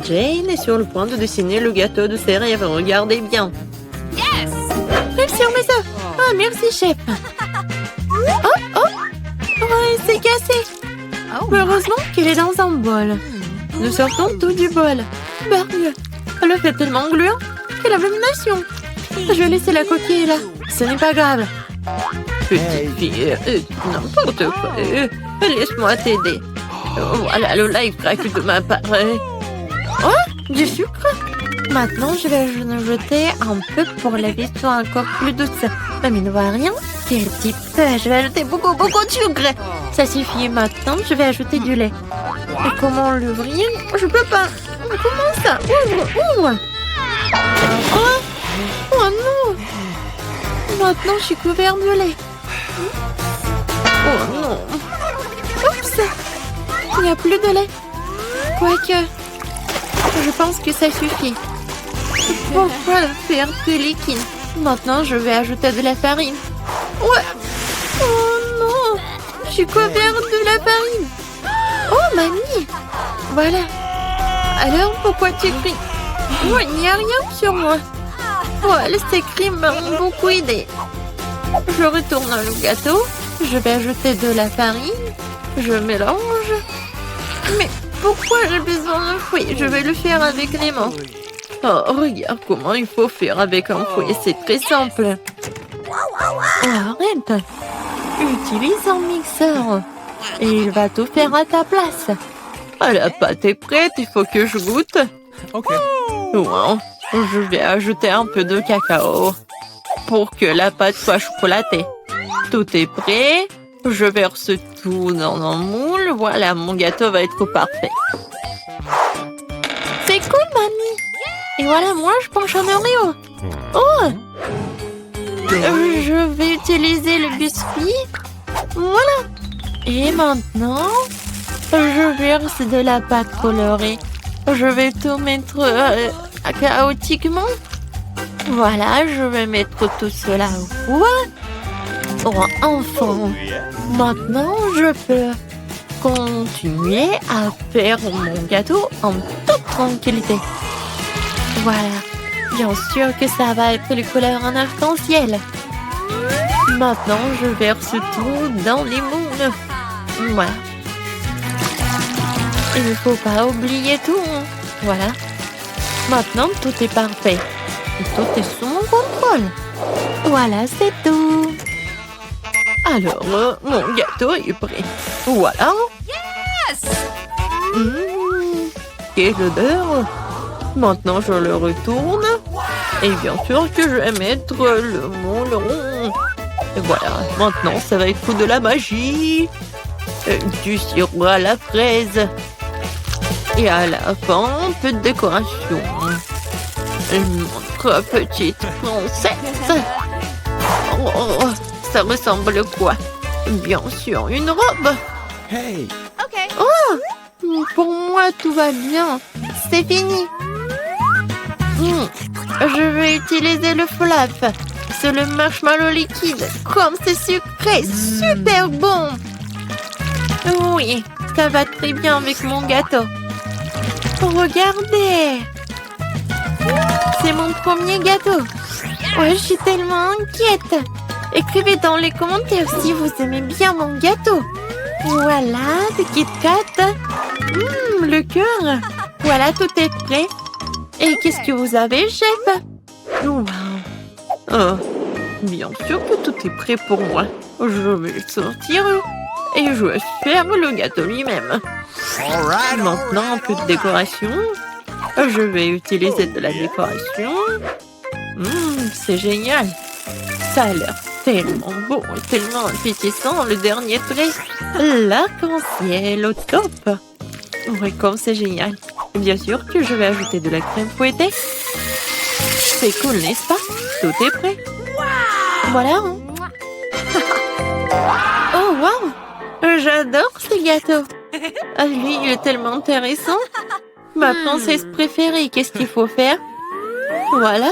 Jane est sur le point de dessiner le gâteau de ses rêves. Regardez bien. Sur mes œufs. Ah, merci, chef. Oh, oh. Ouais, c'est cassé. Heureusement qu'il est dans un bol. Nous sortons tout du bol. Bargue. Le fait tellement gluant. Quelle abomination. Je vais laisser la coquille là. Ce n'est pas grave. Petite fille, n'importe quoi. Laisse-moi t'aider. Voilà le life crack de ma part. Oh, du sucre. Maintenant, je vais en jeter un peu pour que la vie soit encore plus douce. Mamie ne voit rien. Quel type. Je vais ajouter beaucoup de sucre. Ça suffit. Maintenant, je vais ajouter du lait. Et comment l'ouvrir? Je peux pas. Comment ça? Ouvre. Oh, oh non. Maintenant, je suis couvert de lait. Oh non. Oups. Il n'y a plus de lait. Quoique, je pense que ça suffit. Pourquoi le faire plus liquide? Maintenant, je vais ajouter de la farine. Ouais. Oh non. Je suis couvert de la farine. Oh, mamie. Voilà. Alors, pourquoi tu cries? Oh, il n'y a rien sur moi. Ouais, ces cris m'ont beaucoup aidé. Je retourne le gâteau. Je vais ajouter de la farine. Je mélange. Mais pourquoi j'ai besoin d'un fouet? Je vais le faire avec les mains. Oh, regarde comment il faut faire avec un fouet. C'est très simple. Oh, arrête. Utilise un mixeur. Et il va tout faire à ta place. Ah, la pâte est prête. Il faut que je goûte. Ok. Wow. Je vais ajouter un peu de cacao pour que la pâte soit chocolatée. Tout est prêt. Je verse tout dans un moule. Voilà, mon gâteau va être parfait. C'est cool, mamie. Et voilà, moi, je penche un Oreo. Oh! Je vais utiliser le biscuit. Voilà. Et maintenant, je verse de la pâte colorée. Je vais tout mettre chaotiquement. Voilà, je vais mettre tout cela au four. Oh, enfin. Maintenant, je peux continuer à faire mon gâteau en toute tranquillité. Voilà. Bien sûr que ça va être les couleurs en arc-en-ciel. Maintenant, je verse tout dans les moules. Voilà. Il ne faut pas oublier tout. Voilà. Maintenant, tout est parfait. Et tout est sous mon contrôle. Voilà, c'est tout. Alors, mon gâteau est prêt. Voilà. Yes! Quelle odeur. Maintenant, je le retourne. Et bien sûr que je vais mettre le moule rond. Et voilà. Maintenant, ça va être de la magie. Du sirop à la fraise. Et à la fin, un peu de décoration. Notre petite princesse. Oh, ça ressemble à quoi? Bien sûr, une robe. Hey. OK. Oh, pour moi, tout va bien. C'est fini. Je vais utiliser le flap. C'est le marshmallow liquide. Comme c'est sucré, super bon. Oui, ça va très bien avec mon gâteau. Regardez. C'est mon premier gâteau. Ouais, je suis tellement inquiète. Écrivez dans les commentaires si vous aimez bien mon gâteau. Voilà, des Kit Kat. Le cœur. Voilà, tout est prêt. Et qu'est-ce que vous avez, chef? Wow. Oh, bien sûr que tout est prêt pour moi. Je vais le sortir et je vais faire le gâteau lui-même. Maintenant, un peu de décoration. Je vais utiliser de la décoration. C'est génial. Ça a l'air tellement beau et tellement appétissant. Le dernier trait, l'arc-en-ciel au top. Oui, comme c'est génial. Bien sûr que je vais ajouter de la crème fouettée. C'est cool, n'est-ce pas? Tout est prêt. Voilà. Oh, wow! J'adore ce gâteau. Ah, lui, il est tellement intéressant. Ma princesse préférée, qu'est-ce qu'il faut faire? Voilà.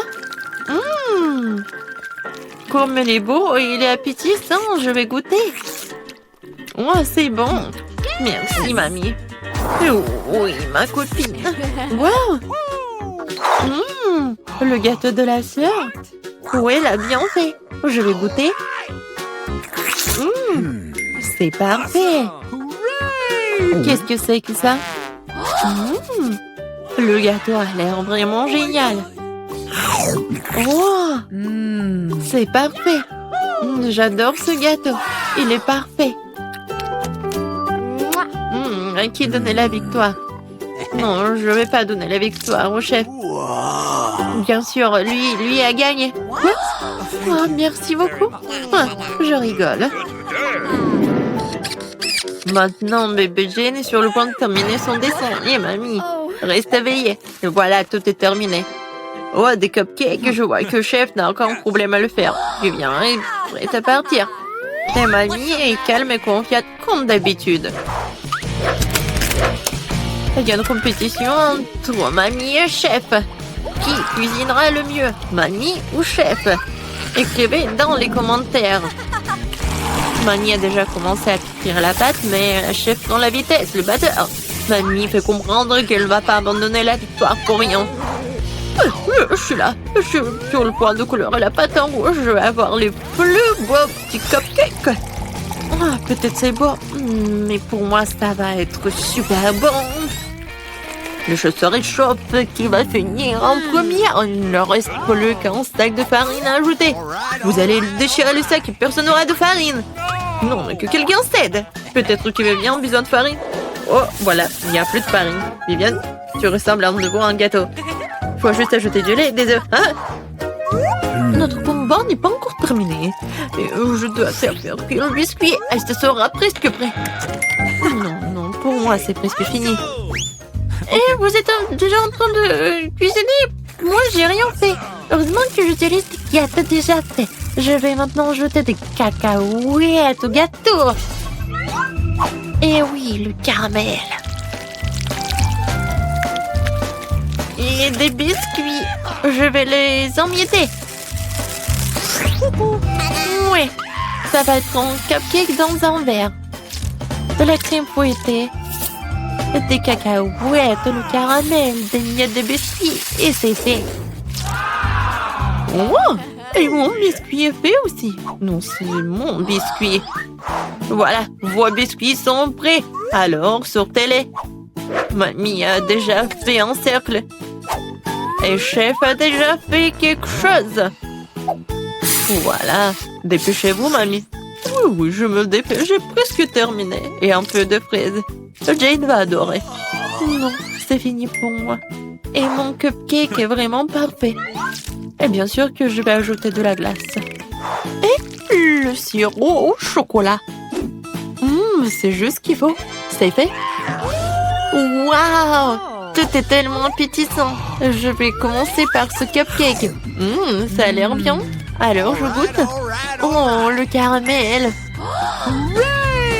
Comme il est beau et il est appétissant, je vais goûter. Oh, c'est bon. Merci, mamie. Oh, oui, ma copine. Wow. Le gâteau de la sœur. Oui, elle a bien fait. Je vais goûter. C'est parfait. Qu'est-ce que c'est que ça? Le gâteau a l'air vraiment génial. Oh, c'est parfait. J'adore ce gâteau. Il est parfait. À qui donner la victoire? Non, je ne vais pas donner la victoire au chef. Bien sûr, lui a gagné. Quoi? Oh, merci beaucoup. Ah, je rigole. Maintenant, bébé Jane est sur le point de terminer son dessin. Et mamie, reste éveillée. Et voilà, tout est terminé. Oh, des cupcakes. Je vois que le chef n'a aucun problème à le faire. Je viens et prête à partir. Et mamie est calme et confiante comme d'habitude. Il y a une compétition entre mamie et chef. Qui cuisinera le mieux, mamie ou chef? Écrivez dans les commentaires. Mamie a déjà commencé à cuire la pâte, mais la chef dans la vitesse, le batteur. Mamie fait comprendre qu'elle ne va pas abandonner la victoire pour rien. Je suis là. Je suis sur le point de colorer la pâte en rouge. Je vais avoir les plus beaux petits cupcakes. Ah, peut-être c'est beau, mais pour moi, ça va être super bon. Le chasseur échauffe qui va finir en premier. Il ne reste plus qu'un sac de farine à ajouter. Vous allez déchirer le sac et personne n'aura de farine. Non, mais que quelqu'un s'aide. Peut-être que Viviane a besoin de farine. Oh, voilà, il n'y a plus de farine. Viviane, tu ressembles à nouveau à un gâteau. Faut juste ajouter du lait et des œufs. Hein? Notre combat n'est pas encore terminé. Et je dois servir le biscuit. Ce sera presque prêt. Non, pour moi, c'est presque fini. Et vous êtes déjà en train de cuisiner? Moi, j'ai rien fait. Heureusement que j'utilise des gâteaux déjà faits. Je vais maintenant ajouter des cacahuètes au gâteau. Et oui, le caramel. Et des biscuits. Je vais les emietter. Ouais, ça va être un cupcake dans un verre. De la crème fouettée. Des cacahuètes, le caramel, des miettes de biscuits. Et c'est fait. Oh! Et mon biscuit est fait aussi. Non, c'est mon biscuit. Voilà, vos biscuits sont prêts. Alors, sortez-les. Mamie a déjà fait un cercle. Et chef a déjà fait quelque chose. Voilà. Dépêchez-vous, mamie. Oui, je me dépêche. J'ai presque terminé. Et un peu de fraises. Jane va adorer. Non, c'est fini pour moi. Et mon cupcake est vraiment parfait. Et bien sûr que je vais ajouter de la glace. Et le sirop au chocolat. C'est juste ce qu'il faut. C'est fait. Waouh! Tout est tellement appétissant. Je vais commencer par ce cupcake. Ça a l'air bien. Alors, je goûte. Oh, le caramel.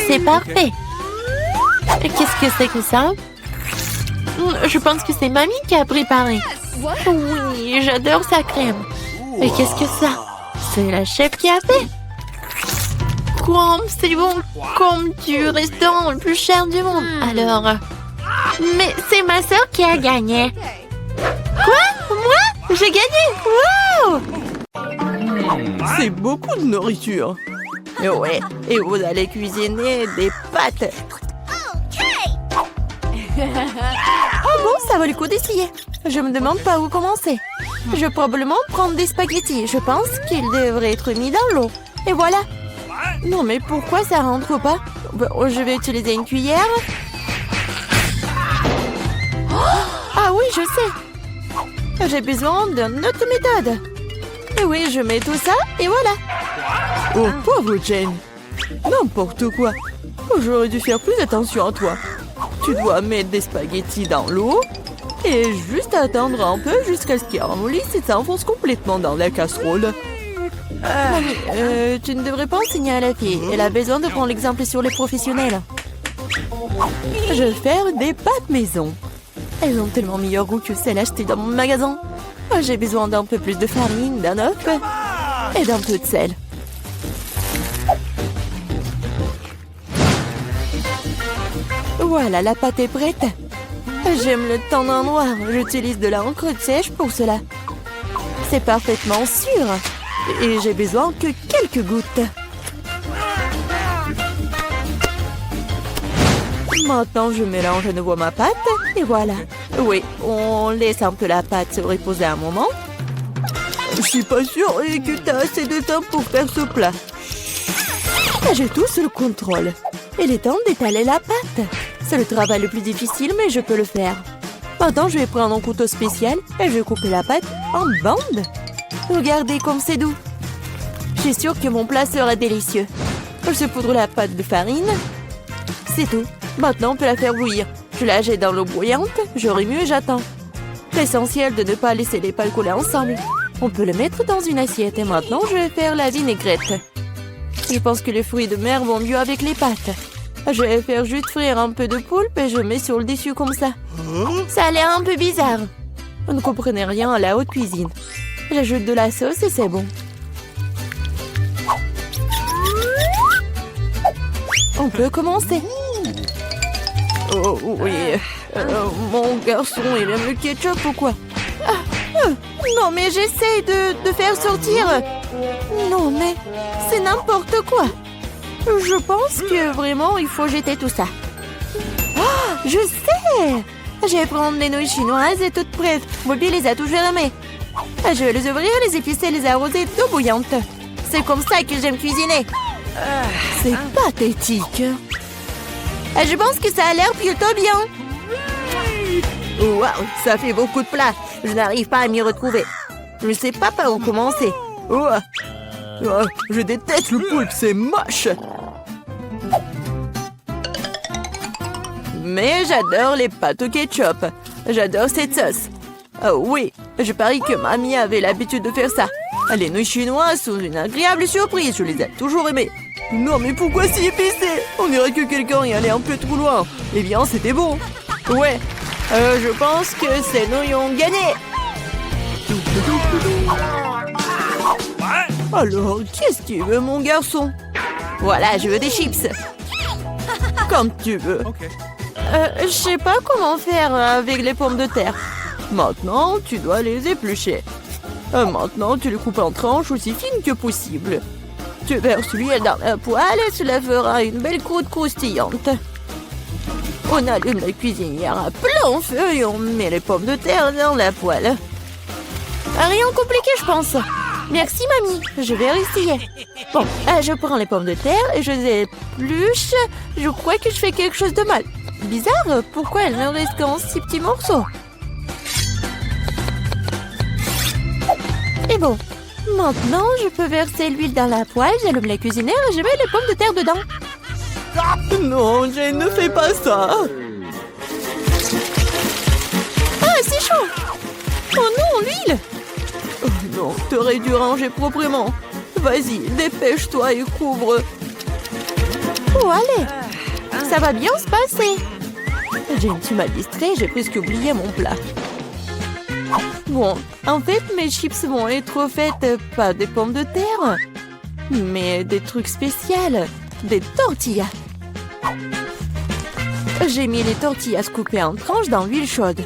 C'est parfait. Qu'est-ce que c'est que ça? Je pense que c'est mamie qui a préparé. Oui, j'adore sa crème. Mais qu'est-ce que ça? C'est la chef qui a fait. C'est bon comme du restaurant le plus cher du monde. Alors... Mais c'est ma sœur qui a gagné. Quoi? Moi? J'ai gagné? Wow! C'est beaucoup de nourriture. Ouais, et vous allez cuisiner des pâtes. Oh bon, ça vaut le coup d'essayer. Je me demande par où commencer. Je vais probablement prendre des spaghettis. Je pense qu'ils devraient être mis dans l'eau. Et voilà. Non, mais pourquoi ça rentre pas? Je vais utiliser une cuillère. Ah oui, je sais. J'ai besoin d'une autre méthode. Et oui, je mets tout ça et voilà. Oh, pauvre Jane. N'importe quoi. J'aurais dû faire plus attention à toi. Tu dois mettre des spaghettis dans l'eau et juste attendre un peu jusqu'à ce qu'ils ramollissent et s'enfoncent complètement dans la casserole. Mamie, tu ne devrais pas enseigner à la fille. Elle a besoin de prendre l'exemple sur les professionnels. Je vais faire des pâtes maison. Elles ont tellement meilleur goût que celles achetées dans mon magasin. J'ai besoin d'un peu plus de farine, d'un œuf et d'un peu de sel. Voilà, la pâte est prête. J'aime le tendant noir. J'utilise de l'encre sèche pour cela. C'est parfaitement sûr. Et j'ai besoin que quelques gouttes. Maintenant, je mélange à nouveau ma pâte. Et voilà. Oui, on laisse un peu la pâte se reposer un moment. Je suis pas sûre que tu as assez de temps pour faire ce plat. J'ai tout sous le contrôle. Il est temps d'étaler la pâte. C'est le travail le plus difficile, mais je peux le faire. Maintenant, je vais prendre un couteau spécial et je vais couper la pâte en bandes. Regardez comme c'est doux. Je suis sûre que mon plat sera délicieux. Je poudre la pâte de farine. C'est tout. Maintenant, on peut la faire bouillir. Je la jette dans l'eau bouillante. Je remue et j'attends. C'est essentiel de ne pas laisser les pâtes couler ensemble. On peut le mettre dans une assiette. Et maintenant, je vais faire la vinaigrette. Je pense que les fruits de mer vont mieux avec les pâtes. Je vais faire juste frire un peu de poulpe et je mets sur le dessus comme ça. Ça a l'air un peu bizarre. Vous ne comprenez rien à la haute cuisine. J'ajoute de la sauce et c'est bon. On peut commencer. Oh oui. Mon garçon, il aime le ketchup ou quoi? Non, mais j'essaye de faire sortir. Non, mais c'est n'importe quoi. Je pense que vraiment, il faut jeter tout ça. Oh, je sais! Je vais prendre les nouilles chinoises et toutes prêtes. Bobby les a toujours aimées. Je vais les ouvrir, les épicer, les arroser d'eau bouillante. C'est comme ça que j'aime cuisiner. C'est pathétique. Je pense que ça a l'air plutôt bien. Waouh, ça fait beaucoup de plats. Je n'arrive pas à m'y retrouver. Je ne sais pas par où commencer. Je déteste le poulpe, c'est moche. Mais j'adore les pâtes au ketchup. J'adore cette sauce. Oh oui, je parie que mamie avait l'habitude de faire ça. Les nouilles chinoises sont une agréable surprise. Je les ai toujours aimées. Non, mais pourquoi si épicé? On dirait que quelqu'un y allait un peu trop loin. Eh bien, c'était bon. Ouais, je pense que ces nouilles ont gagné. Alors, qu'est-ce que tu veux, mon garçon? Voilà, je veux des chips. Comme tu veux. Je sais pas comment faire avec les pommes de terre. Maintenant, tu dois les éplucher. Maintenant, tu les coupes en tranches aussi fines que possible. Tu verses l'huile dans la poêle et cela fera une belle croûte croustillante. On allume la cuisinière à plein feu et on met les pommes de terre dans la poêle. Rien de compliqué, je pense. Merci, mamie. Je vais essayer. Bon, je prends les pommes de terre et je les épluche. Je crois que je fais quelque chose de mal. Bizarre, pourquoi elles ne restent qu'en si petits morceaux? Et bon, maintenant, je peux verser l'huile dans la poêle, j'allume la cuisinière et je mets les pommes de terre dedans. Non, Jane, ne fais pas ça. Ah, c'est chaud. Oh non, l'huile. Oh non, t'aurais dû ranger proprement. Vas-y, dépêche-toi et couvre. Oh, allez. Ça va bien se passer. Jane, tu m'as distrait, j'ai presque oublié mon plat. Bon, en fait, mes chips vont être faites pas des pommes de terre, mais des trucs spéciaux, des tortillas. J'ai mis les tortillas coupées en tranches dans l'huile chaude.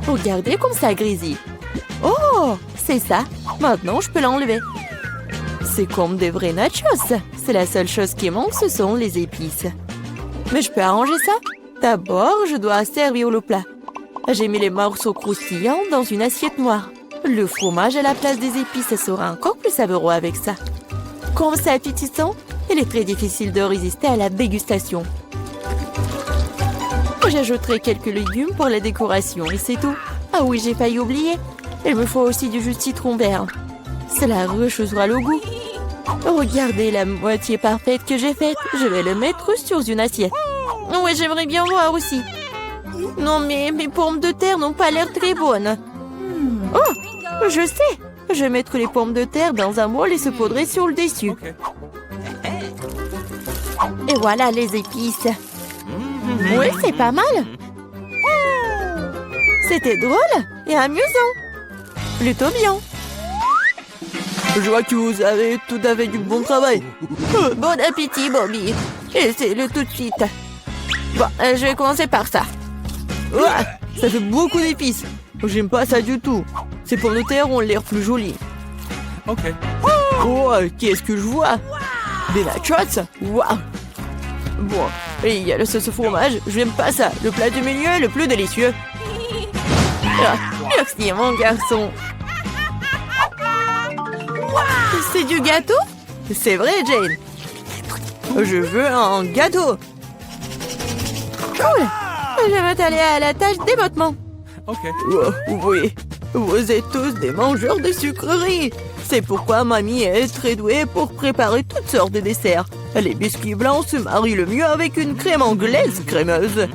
Regardez comme ça grésille. Oh, c'est ça. Maintenant, je peux l'enlever. C'est comme des vrais nachos. C'est la seule chose qui manque, ce sont les épices. Mais je peux arranger ça. D'abord, je dois servir le plat. J'ai mis les morceaux croustillants dans une assiette noire. Le fromage à la place des épices sera encore plus savoureux avec ça. Comme c'est appétissant, il est très difficile de résister à la dégustation. J'ajouterai quelques légumes pour la décoration et c'est tout. Ah oui, j'ai failli oublier. Il me faut aussi du jus de citron vert. Cela rechauffera le goût. Regardez la moitié parfaite que j'ai faite. Je vais le mettre sur une assiette. Oui, j'aimerais bien voir aussi. Non, mais mes pommes de terre n'ont pas l'air très bonnes. Oh, je sais. Je vais mettre les pommes de terre dans un bol et se poudrer sur le dessus. Et voilà les épices. Oui, c'est pas mal. C'était drôle et amusant. Plutôt bien. Je vois que vous avez tout à fait du bon travail. Bon appétit, Bobby. Essaye-le tout de suite. Bon, je vais commencer par ça. Ouah, ça fait beaucoup d'épices. J'aime pas ça du tout. Ces pommes de terre ont l'air plus jolies. Ok. Oh, qu'est-ce que je vois? Des nachos? Waouh. Bon, et il y a le sauce au fromage. Je n'aime pas ça. Le plat du milieu est le plus délicieux. Ah, merci, mon garçon. C'est du gâteau? C'est vrai, Jane. Je veux un gâteau. Cool. Je vais m'atteler à la tâche d'éboîtement. Ok. Oh, oui, vous êtes tous des mangeurs de sucreries. C'est pourquoi mamie est très douée pour préparer toutes sortes de desserts. Les biscuits blancs se marient le mieux avec une crème anglaise crémeuse.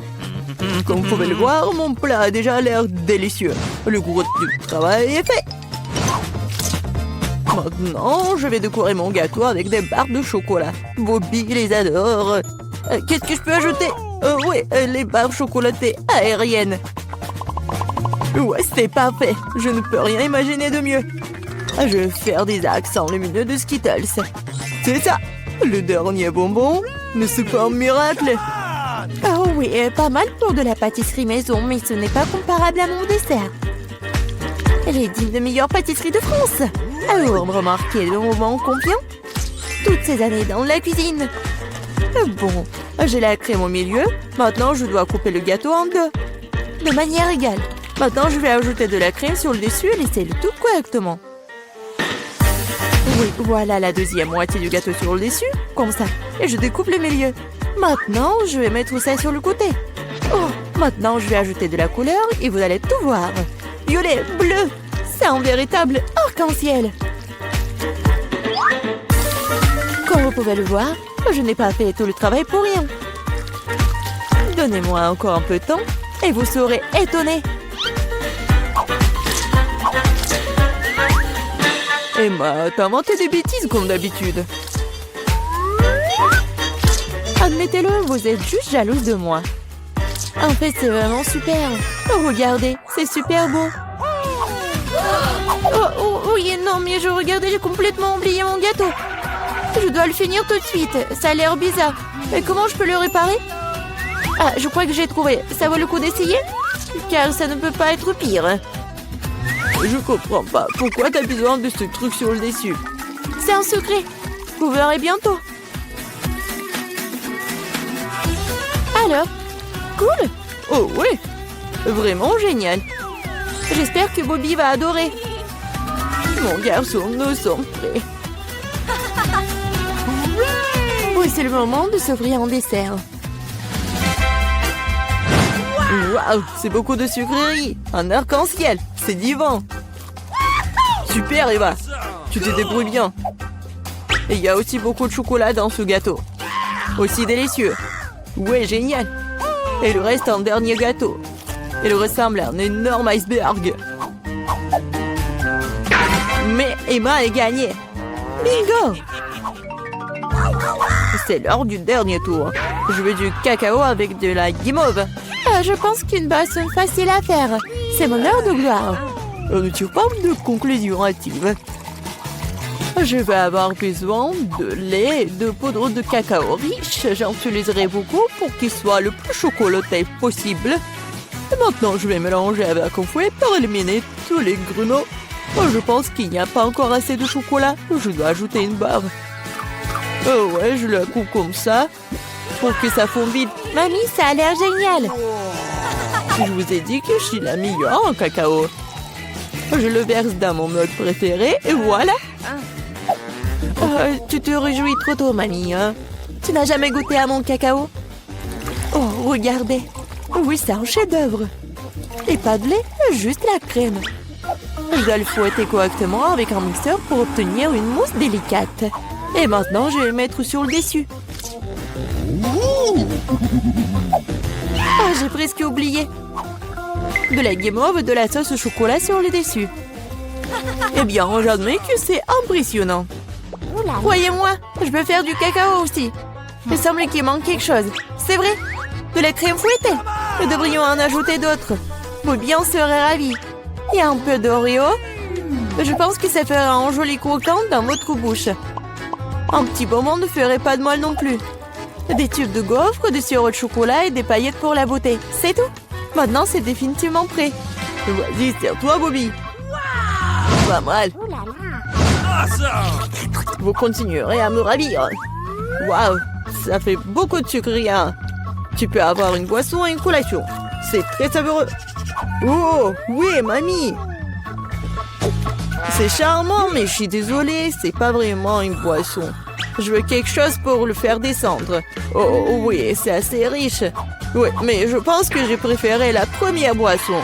Comme vous pouvez le voir, mon plat a déjà l'air délicieux. Le gros du travail est fait. Maintenant, je vais décorer mon gâteau avec des barres de chocolat. Bobby les adore. Qu'est-ce que je peux ajouter? Oui, les barres chocolatées aériennes. Ouais, c'est parfait. Je ne peux rien imaginer de mieux. Je vais faire des accents lumineux de Skittles. C'est ça. Le dernier bonbon ne se pas un miracle. Oh oui, pas mal pour de la pâtisserie maison, mais ce n'est pas comparable à mon dessert. Les 10 meilleures pâtisseries de France. Alors, remarquez le moment combien? Toutes ces années dans la cuisine. Bon, j'ai la crème au milieu. Maintenant, je dois couper le gâteau en deux. De manière égale. Maintenant, je vais ajouter de la crème sur le dessus et laisser le tout correctement. Oui, voilà la deuxième moitié du gâteau sur le dessus, comme ça. Et je découpe le milieu. Maintenant, je vais mettre ça sur le côté. Oh, maintenant, je vais ajouter de la couleur et vous allez tout voir. Violet, bleu, c'est un véritable arc-en-ciel. Comme vous pouvez le voir, je n'ai pas fait tout le travail pour rien. Donnez-moi encore un peu de temps et vous serez étonnés. Emma, t'as inventé des bêtises comme d'habitude. Admettez-le, vous êtes juste jalouse de moi. En fait, c'est vraiment super. Oh, regardez, c'est super beau. Oh, oui, non, mais regardez, j'ai complètement oublié mon gâteau. Je dois le finir tout de suite. Ça a l'air bizarre. Mais comment je peux le réparer? Ah, je crois que j'ai trouvé. Ça vaut le coup d'essayer? Car ça ne peut pas être pire. Je comprends pas. Pourquoi t'as besoin de ce truc sur le dessus? C'est un secret. Vous verrez bientôt. Alors, cool. Oh oui, vraiment génial. J'espère que Bobby va adorer. Mon garçon, nous sommes prêts. Oui, c'est le moment de s'offrir un dessert. Waouh, c'est beaucoup de sucreries. Un arc-en-ciel, c'est divin. Super, Eva. Tu te débrouilles bien. Et il y a aussi beaucoup de chocolat dans ce gâteau. Aussi délicieux. Ouais, génial. Et le reste, un dernier gâteau. Il ressemble à un énorme iceberg. Mais Emma a gagné. Bingo! C'est l'heure du dernier tour. Je veux du cacao avec de la guimauve. Je pense qu'une boisson facile à faire. C'est mon heure de gloire. On ne tire pas de conclusion hâtive. Je vais avoir besoin de lait et de poudre de cacao riche. J'en utiliserai beaucoup pour qu'il soit le plus chocolaté possible. Et maintenant, je vais mélanger avec un fouet pour éliminer tous les grumeaux. Je pense qu'il n'y a pas encore assez de chocolat. Je dois ajouter une barre. Oh ouais, je la coupe comme ça pour que ça fonde vite. Mamie, ça a l'air génial. Je vous ai dit que je suis la meilleure en cacao. Je le verse dans mon mug préféré et voilà. Tu te réjouis trop tôt, mamie. Hein? Tu n'as jamais goûté à mon cacao? Oh, regardez. Oui, c'est un chef-d'œuvre. Et pas de lait, juste la crème. Je dois le fouetter correctement avec un mixeur pour obtenir une mousse délicate. Et maintenant, je vais le mettre sur le dessus. Ah, j'ai presque oublié. De la guimauve et de la sauce au chocolat sur le dessus. Eh bien, j'admets que c'est impressionnant. Croyez-moi, je peux faire du cacao aussi. Il semble qu'il manque quelque chose. C'est vrai, de la crème fouettée. Nous devrions en ajouter d'autres. Bobby en serait ravi. Il y a un peu d'Oreo. Je pense que ça fera un joli croquant dans votre bouche. Un petit bonbon ne ferait pas de mal non plus. Des tubes de gaufres, du sirop de chocolat et des paillettes pour la beauté. C'est tout. Maintenant, c'est définitivement prêt. Vas-y, tire-toi, Bobby. Pas mal. Vous continuerez à me ravir. Waouh, ça fait beaucoup de sucre, rien. Tu peux avoir une boisson et une collation. C'est très savoureux. Oh, oui, mamie. C'est charmant, mais je suis désolée, c'est pas vraiment une boisson. Je veux quelque chose pour le faire descendre. Oh oui, c'est assez riche. Oui, mais je pense que j'ai préféré la première boisson.